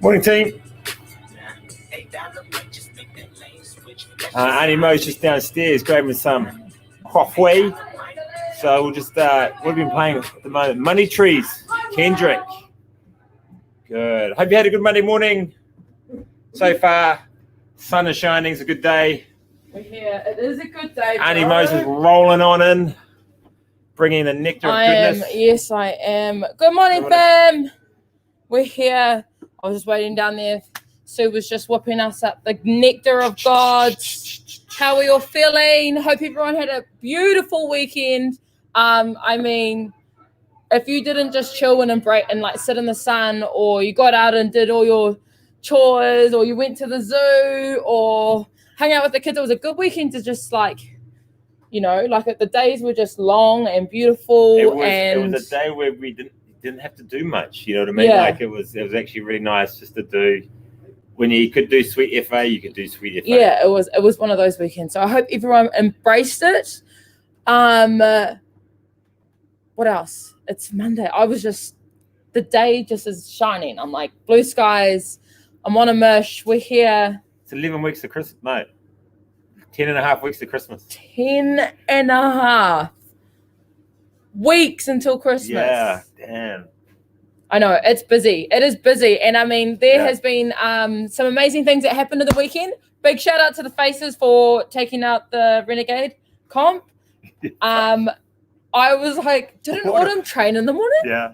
Morning, team. Auntie Mo's just downstairs grabbing some coffee. So we'll just, we've been playing at the moment. Money Trees, Kendrick. Good. Hope you had a good Monday morning so far. Sun is shining. It's a good day. We're here. It is a good day, bro. Auntie Mo's is rolling on in, bringing the nectar of goodness. Yes, I am. Good morning, fam. We're here. I was just waiting down there. Sue was just whipping us up the nectar of God. How are we all feeling? Hope everyone had a beautiful weekend. I mean, if you didn't just chill and embrace and like sit in the sun, or you got out and did all your chores, or you went to the zoo or hung out with the kids, it was a good weekend to just like, you know, like the days were just long and beautiful. It was a day where we didn't have to do much. You know what I mean? Yeah. Like it was actually really nice just to do. When you could do sweet FA, you could do sweet FA. Yeah, it was one of those weekends. So I hope everyone embraced it. What else? It's Monday. The day just is shining. I'm like, blue skies. I'm on a mush. We're here. It's 11 weeks to Christmas. No, 10 and a half weeks to Christmas. 10 and a half weeks until Christmas. Yeah, damn. I know, it's busy. It is busy. And I mean, there has been some amazing things that happened in the weekend. Big shout out to the Faces for taking out the Renegade comp. I was like, didn't Autumn train in the morning? Yeah.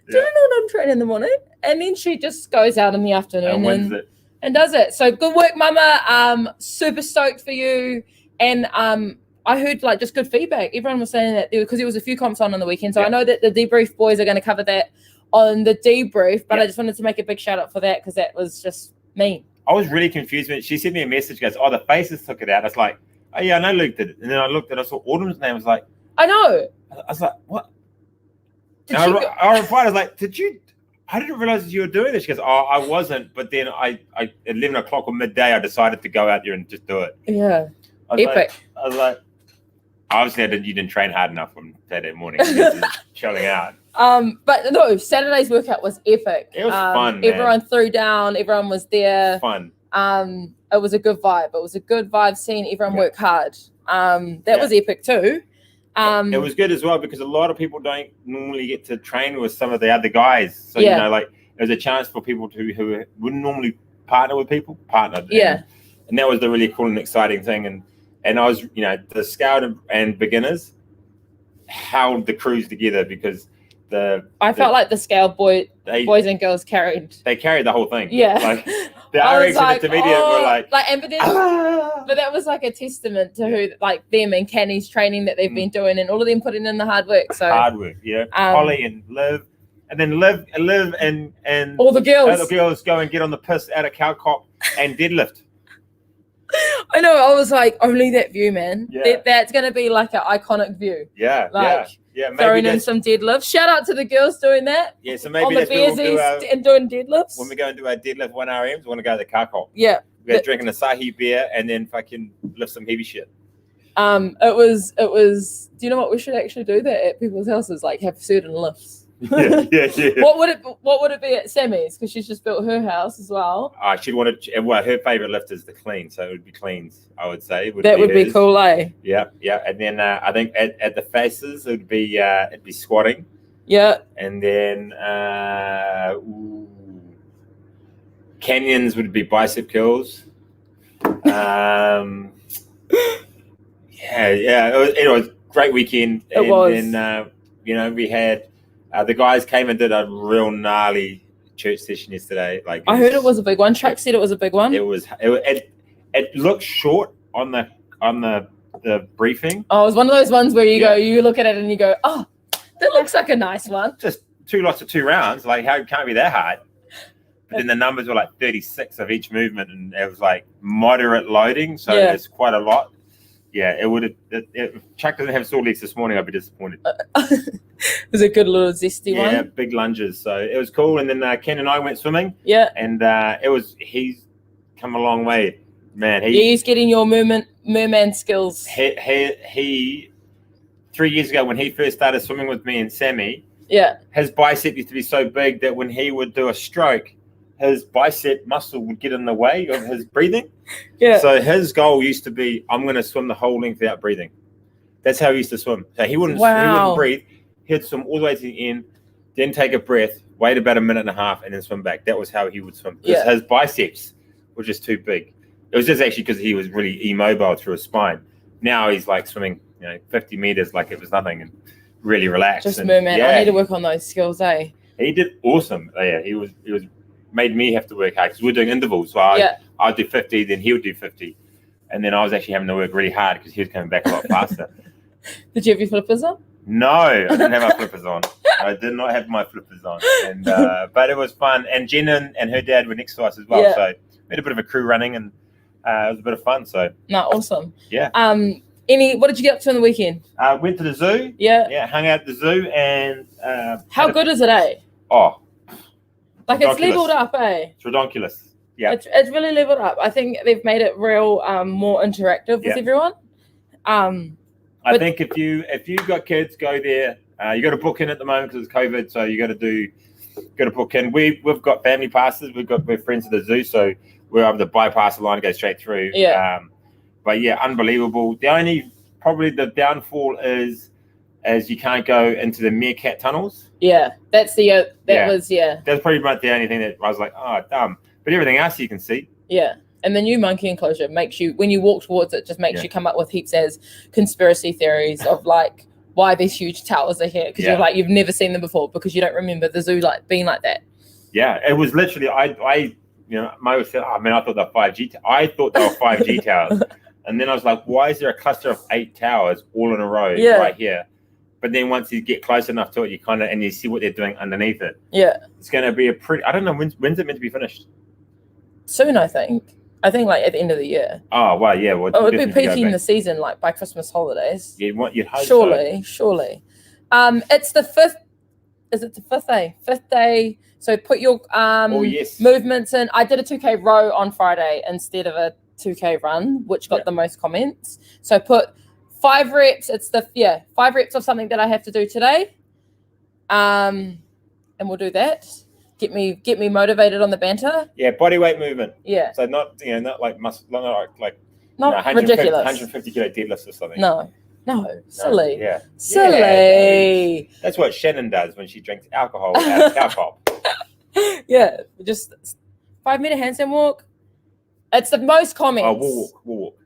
Didn't Autumn train in the morning? And then she just goes out in the afternoon and does it. So good work, Mama. Super stoked for you. And I heard like just good feedback. Everyone was saying that because there was a few comps on the weekend. So I know that the debrief boys are going to cover that on the debrief, but I just wanted to make a big shout out for that because that was just me. I was really confused when she sent me a message, goes, oh, the Faces took it out. I was like, oh yeah, I know Luke did it. And then I looked and I saw Autumn's name. I was like, I know. I was like, what? I replied, I was like, I didn't realize that you were doing this. She goes, oh, I wasn't. But then I at 11 o'clock or midday, I decided to go out there and just do it. Yeah. Epic. I was like, obviously you didn't train hard enough on Saturday morning. Just chilling out. But no, Saturday's workout was epic. It was fun, man. Everyone threw down. Everyone was there. Fun. It was a good vibe. It was a good vibe seeing everyone work hard. That was epic too. It was good as well because a lot of people don't normally get to train with some of the other guys. So, you know, like there's a chance for people who wouldn't normally partner with people, partnered. Yeah. And that was the really cool and exciting thing. And I was, you know, the scout and beginners held the crews together because I felt like the scout boys and girls carried the whole thing. Yeah. Like the RX and the intermediate were like but that was like a testament to who like them and Canny's training that they've been doing and all of them putting in the hard work. So hard work, yeah. Holly and Liv. And then Liv and all the girls go and get on the piss out of Cowcop and deadlift. I know. I was like, only that view, man. Yeah. That's going to be like an iconic view. Yeah, maybe throwing in some deadlifts. Shout out to the girls doing that. Yeah, so maybe on the beersies and doing deadlifts. When we go and do our deadlift 1 RMs, we want to go to the car cop. Yeah. We go drinking a Asahi beer and then fucking lift some heavy shit. It was. Do you know what we should actually do that at people's houses? Like have certain lifts. Yeah. What would it be at Sammy's? Because she's just built her house as well. She'd want to. Well, her favorite lift is the clean, so it would be cleans. I would say would be cool, eh? Yeah. And then I think at the Faces it'd be squatting. Yeah. And then Canyons would be bicep curls. It was great weekend. It was. And you know, we had. The guys came and did a real gnarly church session yesterday. Like I heard it was a big one. Chuck said it was a big one. It looked short on the briefing. Oh, it was one of those ones where you look at it and you go, oh, that looks like a nice one. Just 2 lots of 2 rounds. Like how it can't be that hard. But then the numbers were like 36 of each movement, and it was like moderate loading, so it's quite a lot. Yeah, it would have. If Chuck doesn't have sore legs this morning, I'd be disappointed. It was a good little zesty one. Yeah, big lunges. So it was cool. And then Ken and I went swimming. Yeah. And he's come a long way, man. He's getting your merman skills. He 3 years ago when he first started swimming with me and Sammy, Yeah. His bicep used to be so big that when he would do a stroke, his bicep muscle would get in the way of his breathing. Yeah. So his goal used to be, I'm going to swim the whole length without breathing. That's how he used to swim. So he wouldn't breathe. He'd swim all the way to the end, then take a breath, wait about a minute and a half, and then swim back. That was how he would swim. Because his biceps were just too big. It was just actually because he was really immobile through his spine. Now he's like swimming, 50 meters like it was nothing and really relaxed. Just movement. Yeah, I need to work on those skills, eh? He did awesome. Yeah, he was made me have to work hard because we're doing intervals. So I'd do 50, then he would do 50. And then I was actually having to work really hard because he was coming back a lot faster. Did you have your flippers on? No, I didn't have my flippers on. I did not have my flippers on. And but it was fun. And Jen and her dad were next to us as well. Yeah. So we had a bit of a crew running and it was a bit of fun. So Awesome. Yeah. What did you get up to on the weekend? Went to the zoo. Yeah. Yeah, hung out at the zoo and how good is it, eh? Oh. Like it's leveled up, eh? It's ridiculous. Yeah. It's really leveled up. I think they've made it real more interactive with everyone. I think if you've got kids, go there. You got to book in at the moment because it's COVID, so you got to book in. We've got family passes. We're friends of the zoo, so we're able to bypass the line and go straight through. Yeah. But yeah, unbelievable. Probably the downfall is you can't go into the meerkat tunnels. Yeah, that's That's pretty much the only thing that I was like, oh, dumb. But everything else you can see. Yeah. And the new monkey enclosure makes you, when you walk towards it, just makes you come up with heaps as conspiracy theories of like why these huge towers are here. Because you're like, you've never seen them before because you don't remember the zoo like being like that. Yeah, it was literally, Mo said, I thought they were 5G. I thought they were 5G towers. And then I was like, why is there a cluster of 8 towers all in a row right here? But then once you get close enough to it, and you see what they're doing underneath it. Yeah. It's going to be I don't know, when's it meant to be finished? Soon, I think. I think like at the end of the year. Oh, well, yeah. It'll be peaking the season like by Christmas holidays. Yeah, you'd hope Surely. It's the 5th. Is it the 5th day? 5th day. So put your movements in. I did a 2K row on Friday instead of a 2K run, which got the most comments. So put 5 reps. It's 5 reps of something that I have to do today. And we'll do that. Get me motivated on the banter. Yeah, body weight movement. Yeah. So not like muscle, not ridiculous. 150 kilo deadlifts or something. No, silly. Yeah. Silly. Yeah, that's what Shannon does when she drinks alcohol out of alcohol. Yeah, just 5-minute handstand walk. It's the most comments. Oh, we'll walk.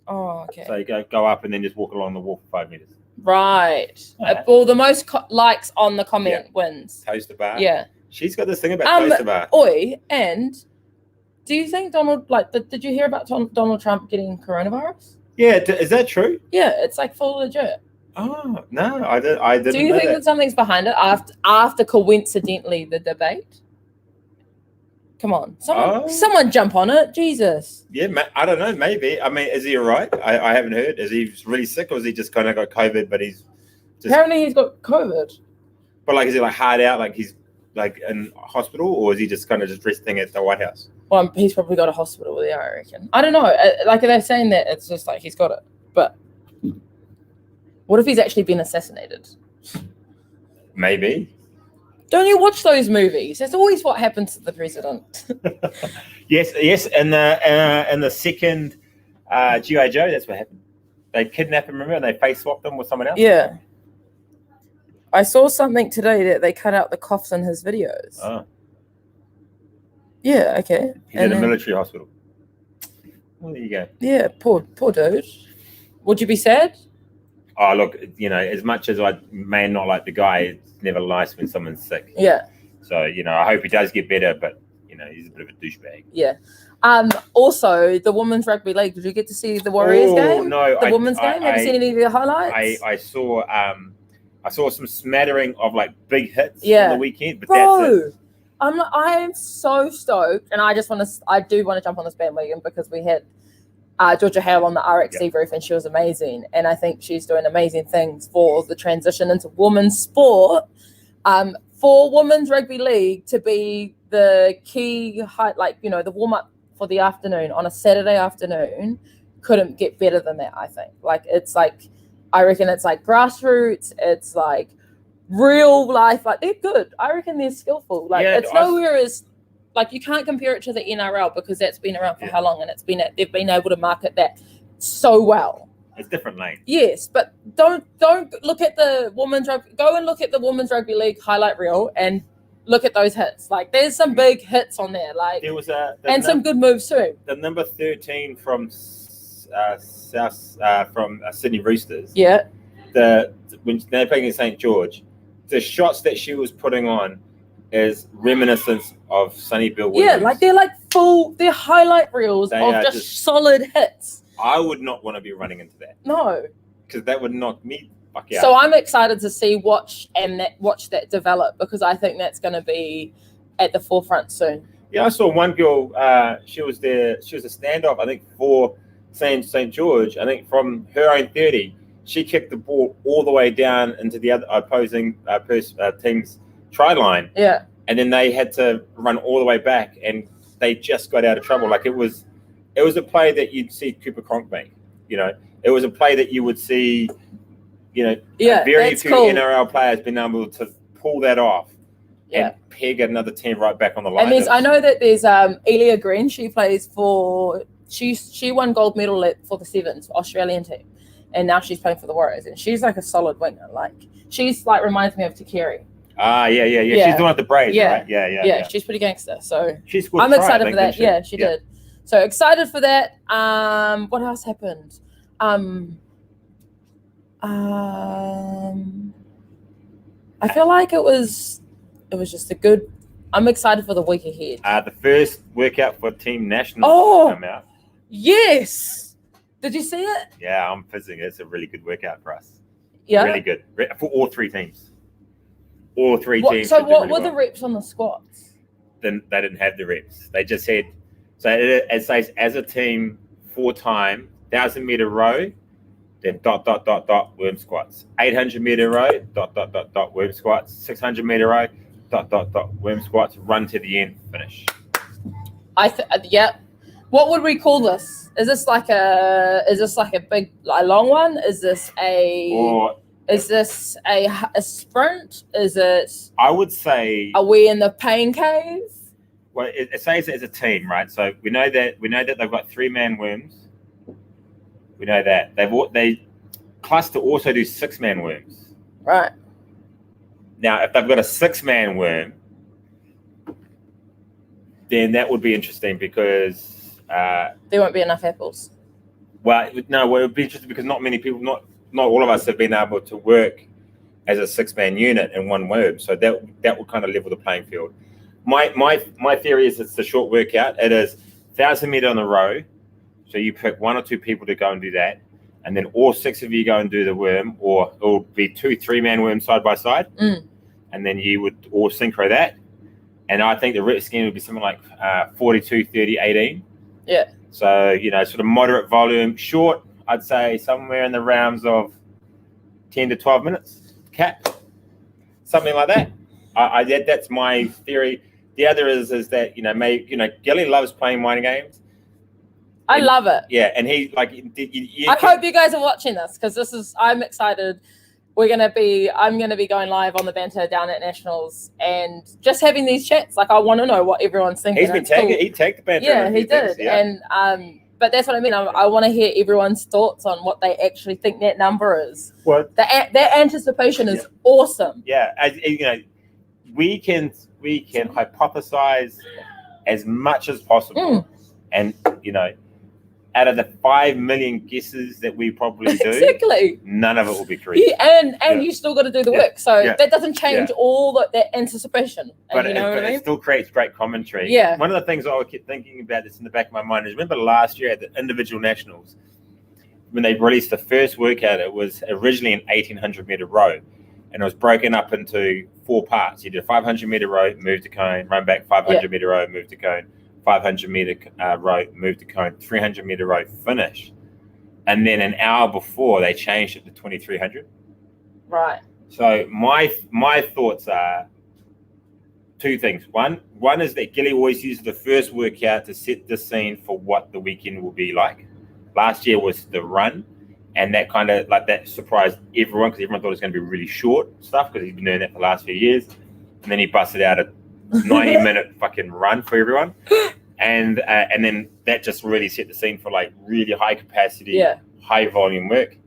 Oh, okay. So you go up and then just walk along the wall for 5 meters. Right. Well, the most likes on the comment wins. Toaster bar. Yeah. She's got this thing about toaster bar. And do you think did you hear about Donald Trump getting coronavirus? Yeah, is that true? Yeah, it's like full legit. Oh, no, I didn't. Do you think that something's behind it after coincidentally the debate? Come on, someone jump on it, Jesus. Yeah, I don't know, maybe. I mean, is he all right? I haven't heard. Is he really sick or is he just kind of got COVID, but he's just... Apparently he's got COVID. But like, is he like hard out, like he's like in hospital, or is he just kind of just resting at the White House? Well, he's probably got a hospital there, I reckon. I don't know. Like they're saying that it's just like he's got it. But what if he's actually been assassinated? Maybe. Don't you watch those movies? That's always what happens to the president. Yes. And the second G.I. Joe, that's what happened. They kidnapped him, remember, and they face swapped him with someone else. Yeah. I saw something today that they cut out the coughs in his videos. Oh. Yeah, okay. He's in a military hospital. Well, there you go. Yeah, poor dude. Would you be sad? Oh, look, as much as I may not like the guy, it's never nice when someone's sick. Yeah. So, I hope he does get better, but, he's a bit of a douchebag. Yeah. Also, the women's rugby league. Did you get to see the Warriors game? No. The women's game? Have you seen any of the highlights? I saw some smattering of like big hits on the weekend, but that's it. I am so stoked, and I do want to jump on this bandwagon because we had Georgia Hale on the RXC roof, and she was amazing, and I think she's doing amazing things for the transition into women's sport. For women's rugby league to be the key the warm up for the afternoon on a Saturday afternoon couldn't get better than that. I think I reckon it's like grassroots. It's like real life, like they're good. I reckon they're skillful. Like Yeah, it's nowhere as like you can't compare it to the NRL because that's been around for how long, and they've been able to market that so well. It's different lane. Yes, but don't look at the women's rugby. Go and look at the women's rugby league highlight reel and look at those hits. Like there's some big hits on there. Like there was some good moves too. The number 13 from Sydney Roosters. Yeah. When they're playing in St. George, the shots that she was putting on is reminiscent of Sonny Bill Williams. Yeah, like they're highlight reels of just solid hits. I would not want to be running into that. No. Because that would knock me fuck out. So I'm excited to see watch that develop because I think that's going to be at the forefront soon. Yeah, I saw one girl. She was a standoff, I think, for St. George. I think from her own 30, she kicked the ball all the way down into the other opposing team's try line. Yeah. And then they had to run all the way back, and they just got out of trouble. Like it was a play that you'd see Cooper Cronk make. You know, it was a play that you would see. You know, very few NRL players been able to pull that off. And peg another team right back on the line. And I know that there's Elia Green. She plays for she won gold medal for the Sevens Australian team, and now she's playing for the Warriors. And she's like a solid winger. Like she's like reminds me of Takeri. Yeah. She's the one with the braids, right? Yeah. She's pretty gangster. So I'm excited for that. Yeah, she did. So excited for that. What else happened? I feel like it was just a good. I'm excited for the week ahead. The first workout for Team National come out. Yes. Did you see it? Yeah, I'm fizzing. It's a really good workout for us. Yeah. Really good for all three teams. All three teams. So what were the reps on the squats? Then they didn't have the reps. They just had. So it says as a team 4-time 1,000-meter row. Then ... worm squats. 800-meter row ... worm squats. 600-meter row ... worm squats. Run to the end. Finish. What would we call this? Is this like a big long one? Is this a sprint? Is it? I would say. Are we in the pain cave? Well, it says it's a team, right? So we know that they've got 3-man worms. We know that they cluster also do 6-man worms. Right. Now, if they've got a 6-man worm, then that would be interesting because there won't be enough apples. Well, no, it would be interesting because not many people, not all of us have been able to work as a 6-man unit in one worm. So that would kind of level the playing field. My theory is it's a short workout. It is 1,000-meter on the row. So you pick 1 or 2 people to go and do that. And then all 6 of you go and do the worm, or it'll be 2 3-man worms side by side. And then you would all synchro that. And I think the rep scheme would be something like 42, 30, 18. Yeah. So, sort of moderate volume, short, I'd say somewhere in the realms of 10 to 12 minutes cap. Something like that. That's my theory. The other is that, Gilly loves playing mind games. I love it. Yeah, and he I hope you guys are watching this because I'm excited. I'm gonna be going live on the banter down at Nationals and just having these chats. Like I want to know what everyone's thinking. He's been tagging. He tagged the banter. Yeah, he did. Yeah. And but that's what I mean. I want to hear everyone's thoughts on what they actually think that number is. Well, that anticipation is awesome. Yeah, we can hypothesize as much as possible, and out of the 5 million guesses that we probably do, exactly, none of it will be correct. And you still got to do the work, so that doesn't change all that anticipation. But it still creates great commentary. Yeah. One of the things I keep thinking about that's in the back of my mind is remember last year at the individual nationals when they released the first workout, it was originally an 1,800-meter row, and it was broken up into 4 parts. You did a 500-meter row, move to cone, run back, 500-meter row, move to cone. 500-meter row, move to cone, 300-meter row, finish. And then an hour before, they changed it to 2,300. Right. So my thoughts are 2 things. One is that Gilly always uses the first workout to set the scene for what the weekend will be like. Last year was the run, And that kind of like that surprised everyone because everyone thought it was going to be really short stuff because he's been doing that for the last few years. And then he busted out a 90-minute fucking run for everyone. And then that just really set the scene for like really high capacity, high volume work.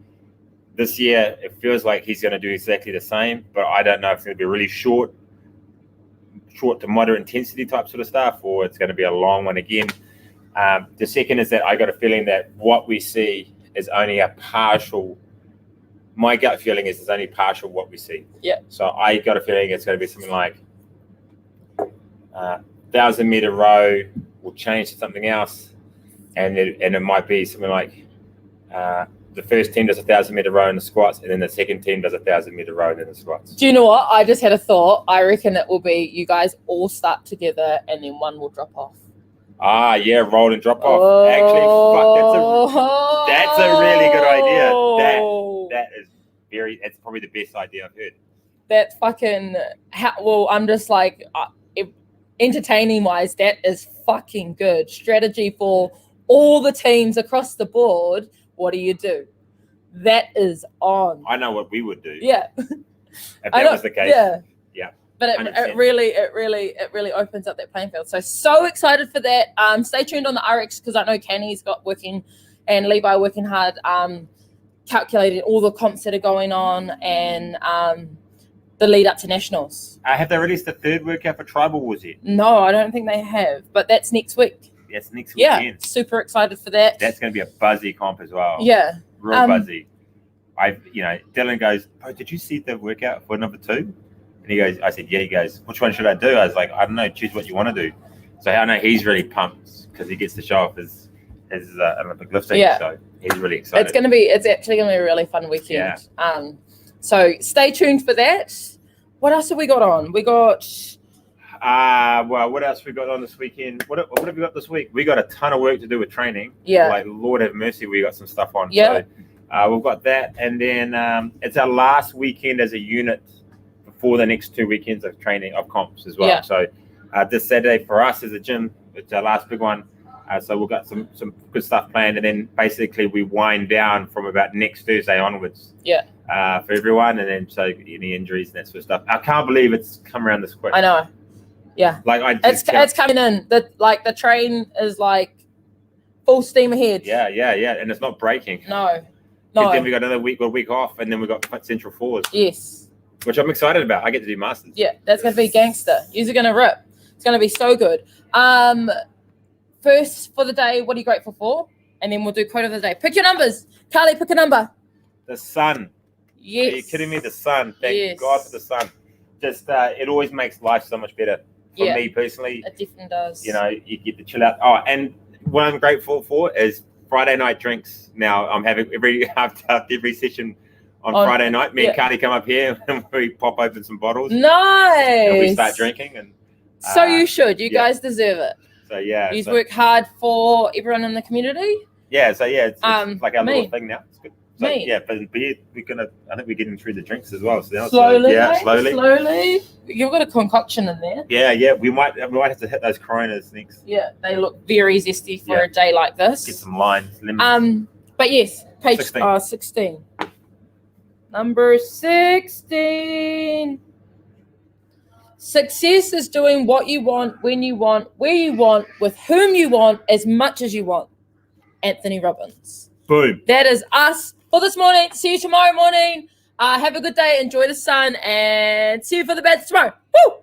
This year, it feels like he's going to do exactly the same, but I don't know if it's going to be really short to moderate intensity type sort of stuff, or it's going to be a long one again. The second is that I got a feeling that what we see is only a partial. My gut feeling is it's only partial what we see. Yeah. So I got a feeling it's going to be something like 1,000-meter row will change to something else, and it might be something like the first team does 1,000-meter row in the squats, and then the second team does 1,000-meter row in the squats. Do you know what? I just had a thought. I reckon it will be you guys all start together, and then one will drop off. Ah, yeah, roll and drop off. Actually, that's a really good idea. That's probably the best idea I've heard. That fucking I'm just like entertaining wise, that is fucking good strategy for all the teams across the board. What do? That is on. I know what we would do. Yeah, if that was the case. Yeah. But it really opens up that playing field. So excited for that. Stay tuned on the RX because I know Kenny's got working and Levi working hard, calculating all the comps that are going on and the lead up to nationals. Have they released the third workout for Tribal? Was it? No, I don't think they have. But that's next week. That's next weekend. Yeah, super excited for that. That's going to be a buzzy comp as well. Yeah, real buzzy. Dylan goes, "Oh, did you see the workout for number 2?" And he goes, I said, yeah. He goes, which one should I do? I was like, I don't know, choose what you want to do. So I know he's really pumped because he gets to show off his Olympic lifting. Yeah. So he's really excited. It's actually going to be a really fun weekend. Yeah. So stay tuned for that. What else have we got on? We got... what else we got on this weekend? What have we got this week? We got a ton of work to do with training. Yeah. Like, Lord have mercy, we got some stuff on. Yeah. So we've got that. And then it's our last weekend as a unit for the next 2 weekends of training of comps as well. Yeah. So this Saturday for us as a gym, it's our last big one. So we've got some good stuff planned, and then basically we wind down from about next Thursday onwards. Yeah. For everyone, and then so any injuries and that sort of stuff. I can't believe it's come around this quick. I know. Yeah. Like it's coming in. The train is like full steam ahead. Yeah, and it's not breaking. No. Then we got another week off, and then we got Central Fours. Yes. Which I'm excited about. I get to do masters. Yeah, that's gonna be gangster. You're gonna rip. It's gonna be so good. First for the day, what are you grateful for? And then we'll do quote of the day. Pick your numbers. Carly, pick a number. The sun. Yes. Are you kidding me? The sun. Thank God for the sun. Just it always makes life so much better for me personally. It definitely does. You get to chill out. Oh, and what I'm grateful for is Friday night drinks. Now I'm having after every session on Friday night. Me and Carly come up here and we pop open some bottles. Nice. And we start drinking. And so you should. You guys deserve it. So yeah. You work hard for everyone in the community. Yeah. So yeah, it's like our little thing now. It's good. So, Me. Yeah, but we're gonna. I think we're getting through the drinks as well. So now slowly. Slowly. You've got a concoction in there. Yeah. We might have to hit those Coronas next. Yeah, they look very zesty for a day like this. Get some limes, lemons. But yes, page 16. 16. Number 16. Success is doing what you want, when you want, where you want, with whom you want, as much as you want. Anthony Robbins. Boom. That is us for this morning. See you tomorrow morning. Have a good day. Enjoy the sun and see you for the beds tomorrow. Woo!